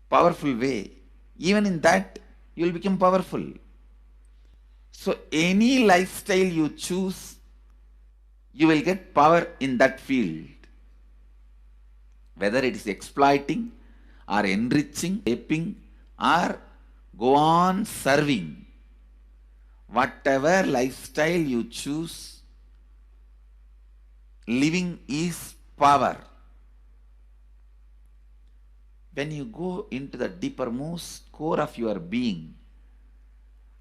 powerful way. Even in that, you will become powerful. So any lifestyle you choose, you will get power in that field. Whether it is exploiting or enriching, shaping, or go on serving. Whatever lifestyle you choose, living is power. When you go into the deepermost core of your being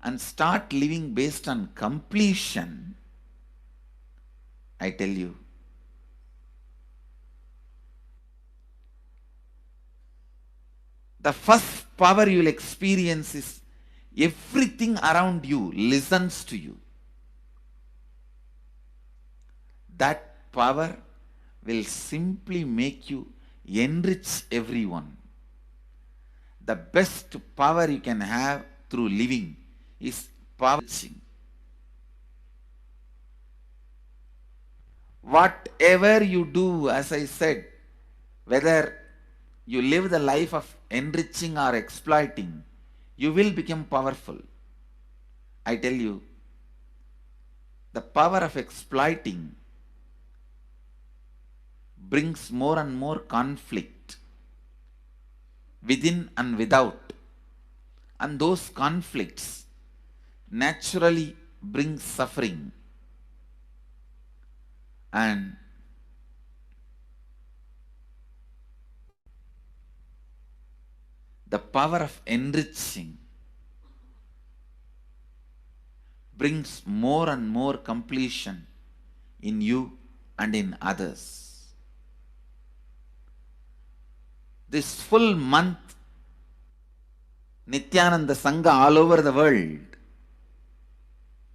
and start living based on completion, I tell you, the first power you will experience is everything around you listens to you. That power will simply make you enrich everyone. The best power you can have through living is power enriching. Whatever you do, as I said, whether you live the life of enriching or exploiting, you will become powerful. I tell you, the power of exploiting brings more and more conflict within and without. And those conflicts naturally bring suffering. And the power of enriching brings more and more completion in you and in others. This full month, Nithyananda Sangha all over the world.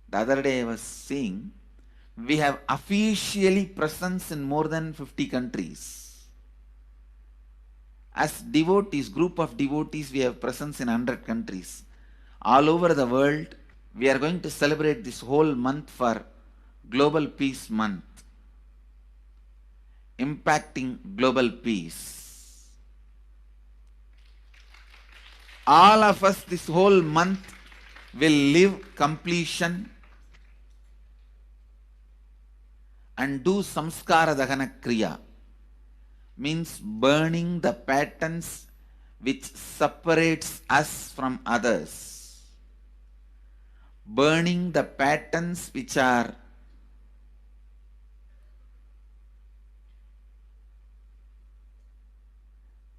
The other day I was seeing, we have officially presence in more than 50 countries. As devotees, group of devotees, we have presence in 100 countries. All over the world, we are going to celebrate this whole month for Global Peace Month. Impacting global peace. All of us this whole month will live completion and do samskara dahana kriya. Means burning the patterns which separates us from others. Burning the patterns which are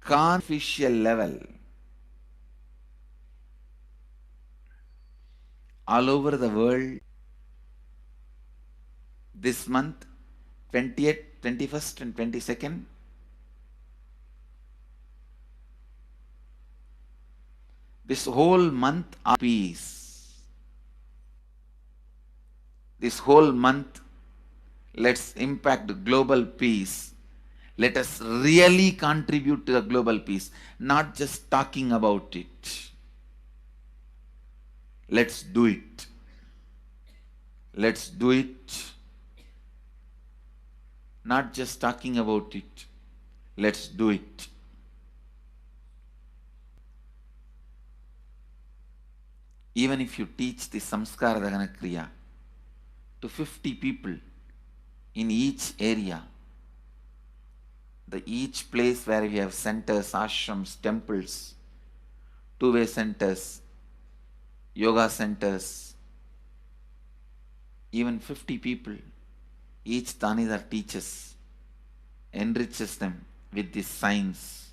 conficial level. All over the world, this month, 20th, 21st and 22nd, this whole month of peace. This whole month, let's impact global peace. Let us really contribute to the global peace, not just talking about it. Let's do it. Let's do it. Not just talking about it. Let's do it. Even if you teach the samskara dahana kriya to 50 people in each area, each place where we have centers, ashrams, temples, two-way centers, yoga centers, even 50 people, each Tanidar teaches, enriches them with this science.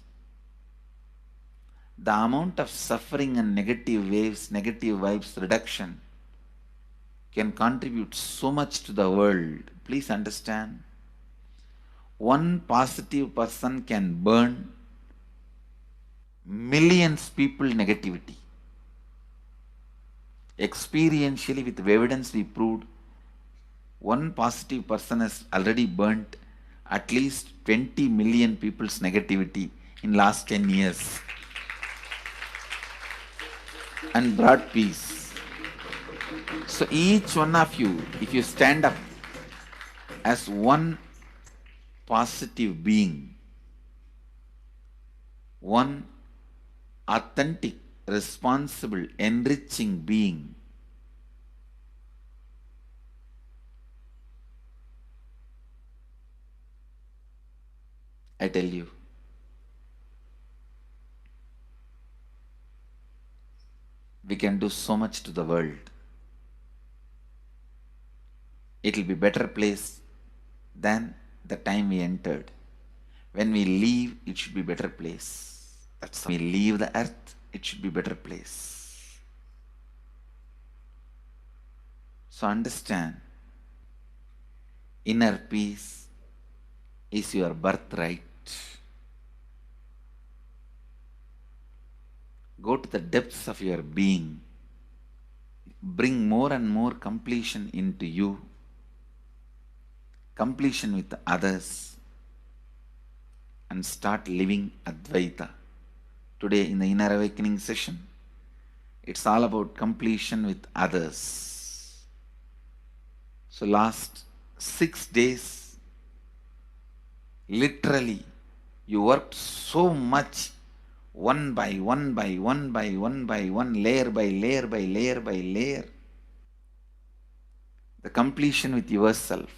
The amount of suffering and negative waves, negative vibes reduction can contribute so much to the world. Please understand. One positive person can burn millions people negativity. Experientially, with evidence we proved, one positive person has already burnt at least 20 million people's negativity in last 10 years and brought peace. So each one of you, if you stand up as one positive being, one authentic, responsible, enriching being. I tell you, we can do so much to the world. It will be better place than the time we entered. When we leave, it should be better place. That's when we leave the earth, it should be better place. So understand, inner peace is your birthright. Go to the depths of your being. Bring more and more completion into you. Completion with others. And start living Advaita. Today in the Inner Awakening session, it's all about completion with others. So last 6 days, literally, you worked so much, one by one by one by one by one, layer by layer by layer by layer. The completion with yourself.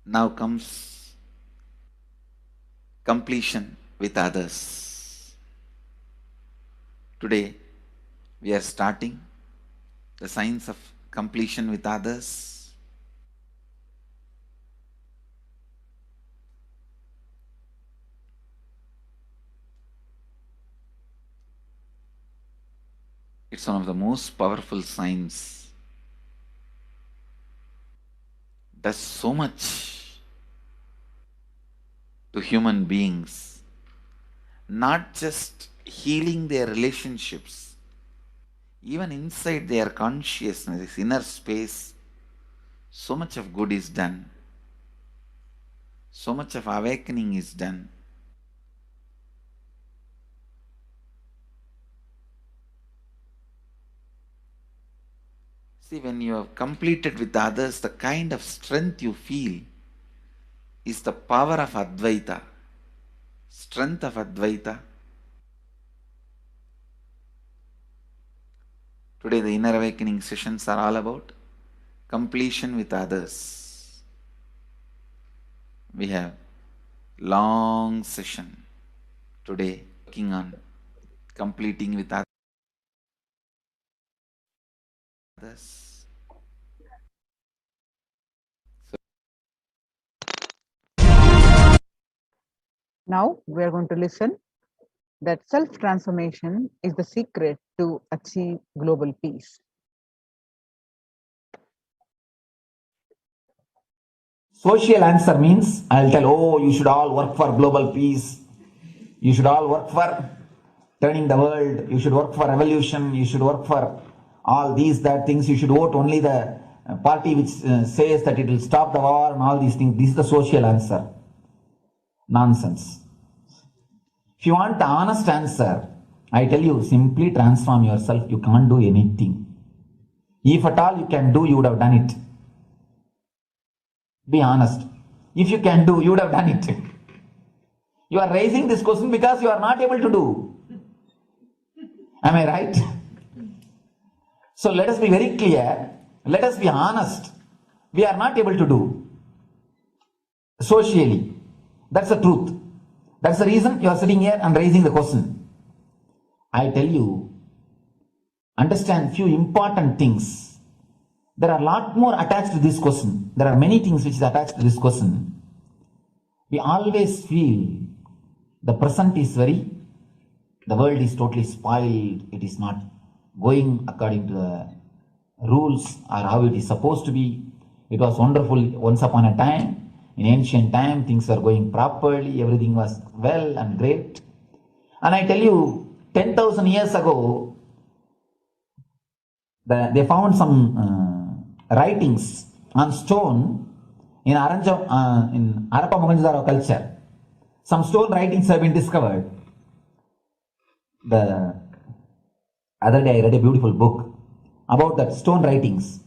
Now comes completion with others. Today, we are starting the science of completion with others. It's one of the most powerful science. Does so much to human beings, not just healing their relationships, even inside their consciousness, this inner space, so much of good is done. So much of awakening is done. See, when you have completed with others, the kind of strength you feel is the power of Advaita. Strength of Advaita. Today the Inner Awakening sessions are all about completion with others. We have long session today working on completing with others. Now we are going to listen that self-transformation is the secret to achieve global peace. Social answer means I'll tell, oh, you should all work for global peace. You should all work for turning the world. You should work for revolution. You should work for all these, that things. You should vote only the party which says that it will stop the war and all these things. This is the social answer. Nonsense. If you want the honest answer, I tell you, simply transform yourself. You can't do anything. If at all you can do, you would have done it. Be honest. If you can do, you would have done it. You are raising this question because you are not able to do. Am I right? So let us be very clear. Let us be honest. We are not able to do. Socially. That's the truth. That's the reason you are sitting here and raising the question. I tell you, understand few important things. There are a lot more attached to this question. There are many things which is attached to this question. We always feel the present is the world is totally spoiled. It is not going according to the rules or how it is supposed to be. It was wonderful once upon a time. In ancient time, things were going properly. Everything was well and great. And I tell you, 10,000 years ago, they found some writings on stone in Harappa Mohenjo-daro culture. Some stone writings have been discovered. The other day I read a beautiful book about that stone writings.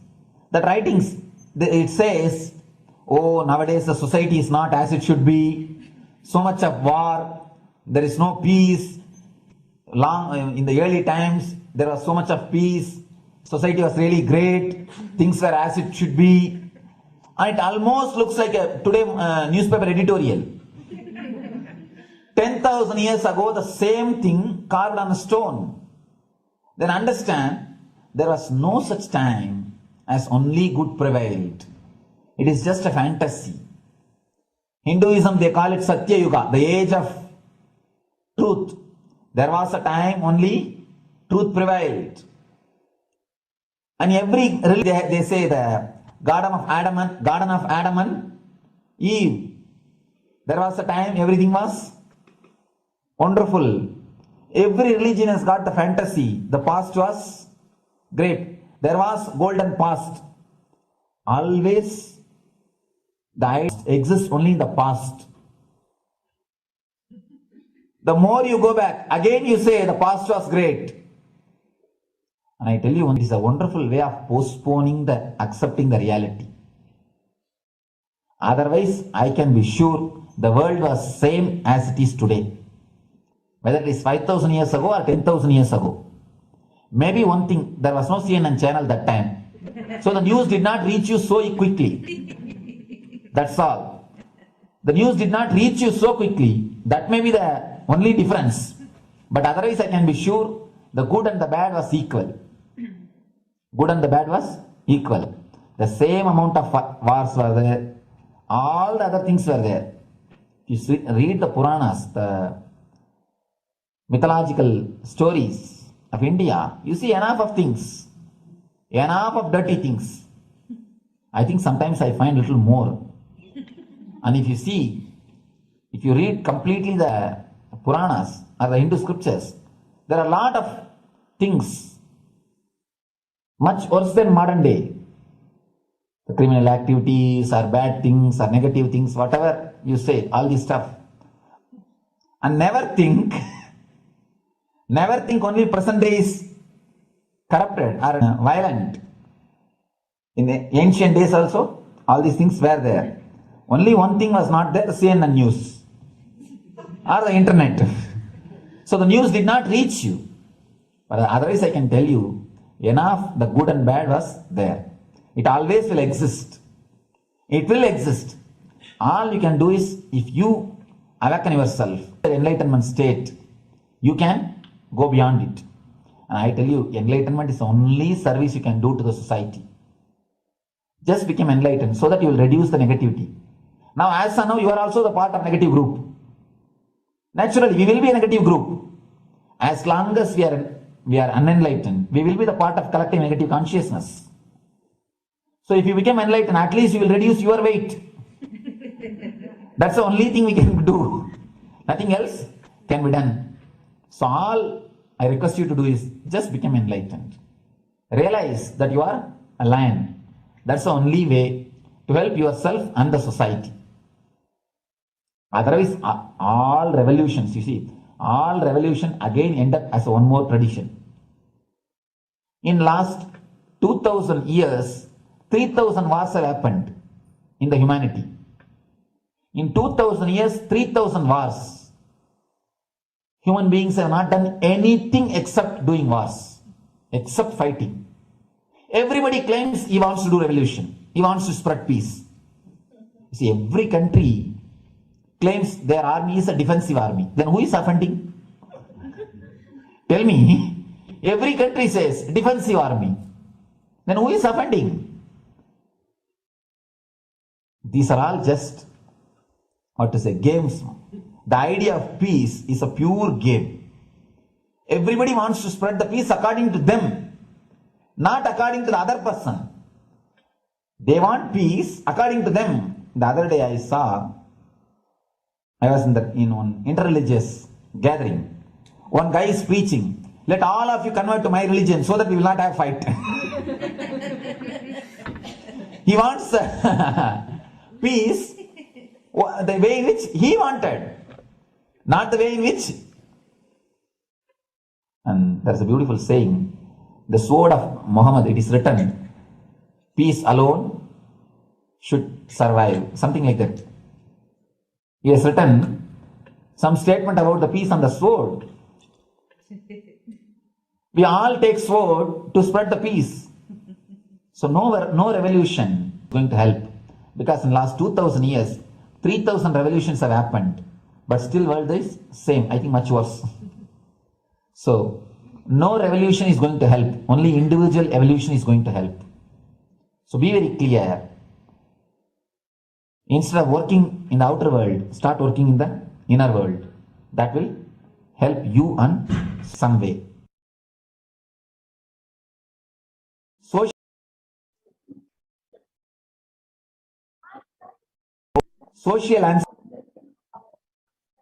That writings, it says oh, nowadays the society is not as it should be, so much of war, there is no peace. In the early times, there was so much of peace, society was really great, things were as it should be. And it almost looks like a today newspaper editorial. 10,000 years ago, the same thing carved on a stone. Then understand, there was no such time as only good prevailed. It is just a fantasy. Hinduism, they call it Satya Yuga, the age of truth. There was a time only truth prevailed. And every religion, they say the Garden of Adam and Eve. There was a time everything was wonderful. Every religion has got the fantasy. The past was great. There was golden past. Always the idea exists only in the past. The more you go back, again you say the past was great. And I tell you, it is a wonderful way of postponing accepting the reality. Otherwise, I can be sure the world was same as it is today. Whether it is 5,000 years ago or 10,000 years ago. Maybe one thing, there was no CNN channel that time. So the news did not reach you so quickly. That's all. The news did not reach you so quickly. That may be the only difference. But otherwise I can be sure the good and the bad was equal. Good and the bad was equal. The same amount of wars were there. All the other things were there. If you read the Puranas, the mythological stories of India, you see enough of things. Enough of dirty things. I think sometimes I find a little more. And if you read completely the Puranas or the Hindu scriptures, there are a lot of things much worse than modern day. The criminal activities or bad things or negative things, whatever you say, all this stuff. And never think only present day is corrupted or violent. In the ancient days also, all these things were there. Only one thing was not there, the CNN news or the internet. So the news did not reach you. But otherwise I can tell you, enough the good and bad was there. It always will exist. It will exist. All you can do is, if you awaken yourself, the enlightenment state, you can go beyond it. And I tell you, enlightenment is the only service you can do to the society. Just become enlightened so that you will reduce the negativity. Now, as of now, you are also the part of negative group. Naturally, we will be a negative group. As long as we are unenlightened, we will be the part of collective negative consciousness. So if you become enlightened, at least you will reduce your weight. That's the only thing we can do. Nothing else can be done. So all I request you to do is just become enlightened. Realize that you are a lion. That's the only way to help yourself and the society. Otherwise, all revolutions, you see, all revolution again end up as one more tradition. In last 2000 years, 3000 wars have happened in the humanity. In 2000 years, 3000 wars. Human beings have not done anything except doing wars, except fighting. Everybody claims he wants to do revolution. He wants to spread peace. You see, every country claims their army is a defensive army. Then who is offending? Tell me. Every country says defensive army. Then who is offending? These are all just, games. The idea of peace is a pure game. Everybody wants to spread the peace according to them, not according to the other person. They want peace according to them. The other day I was in one interreligious gathering. One guy is preaching, let all of you convert to my religion so that we will not have fight. He wants peace the way in which he wanted, not the way in which. And there's a beautiful saying, the sword of Muhammad, it is written, peace alone should survive, something like that. He has written some statement about the peace on the sword. We all take sword to spread the peace. So no revolution is going to help, because in last 2000 years, 3000 revolutions have happened, but still world is same, I think much worse. So no revolution is going to help, only individual evolution is going to help. So be very clear. Instead of working in the outer world, start working in the inner world. That will help you on some way. Social answer.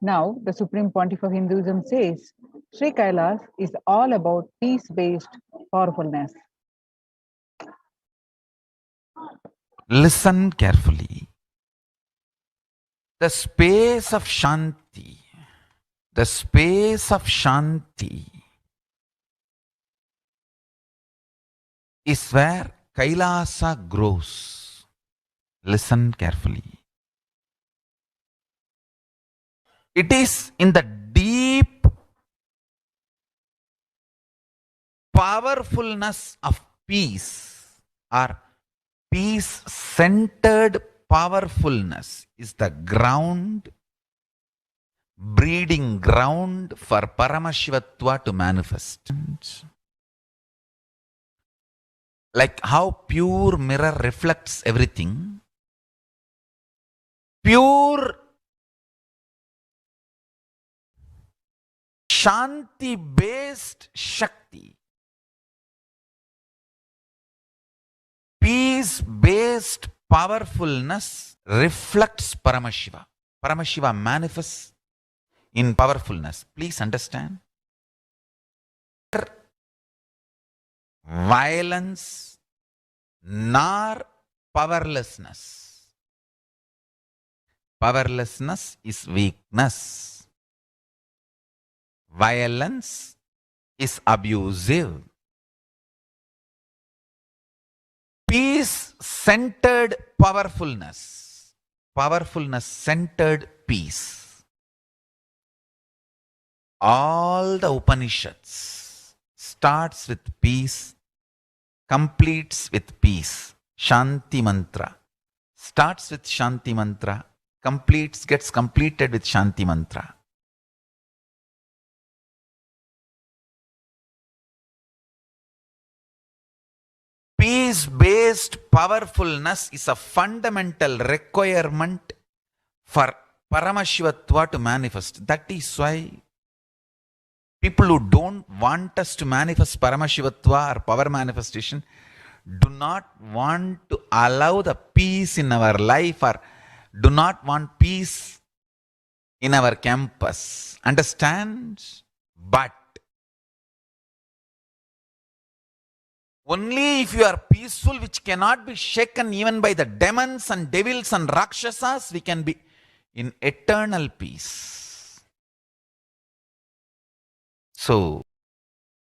Now, the Supreme Pontiff of Hinduism says, Sri Kailas is all about peace-based powerfulness. Listen carefully. The space of Shanti, the space of Shanti is where Kailasa grows. Listen carefully. It is in the deep powerfulness of peace, or peace-centered powerfulness is the ground, breeding ground for Paramashivatva to manifest. Like how pure mirror reflects everything, pure Shanti-based Shakti, peace-based powerfulness reflects Paramashiva. Paramashiva manifests in powerfulness. Please understand. Violence nor powerlessness. Powerlessness is weakness. Violence is abusive. Peace-centered powerfulness. Powerfulness-centered peace. All the Upanishads starts with peace, completes with peace. Shanti mantra. Starts with Shanti mantra, gets completed with Shanti mantra. Peace-based powerfulness is a fundamental requirement for Paramashivatva to manifest. That is why people who don't want us to manifest Paramashivatva or power manifestation do not want to allow the peace in our life, or do not want peace in our campus. Understand? But only if you are peaceful, which cannot be shaken even by the demons and devils and rakshasas, we can be in eternal peace. So,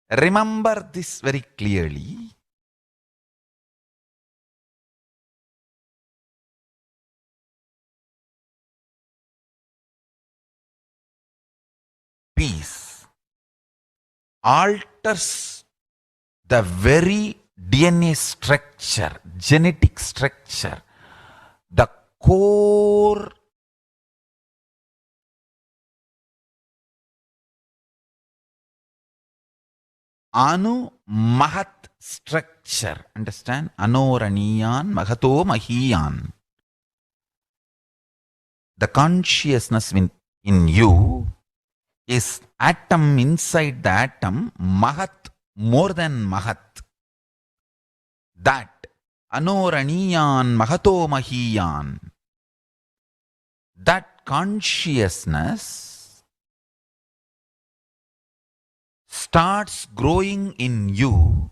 remember this very clearly. Peace alters the very DNA structure, genetic structure, the core Anu Mahat structure. Understand? Anoraniyan Mahato Mahiyan. The consciousness in you is atom inside the atom, Mahat, more than Mahat. That Anoraniyan Mahato Mahiyan. That consciousness starts growing in you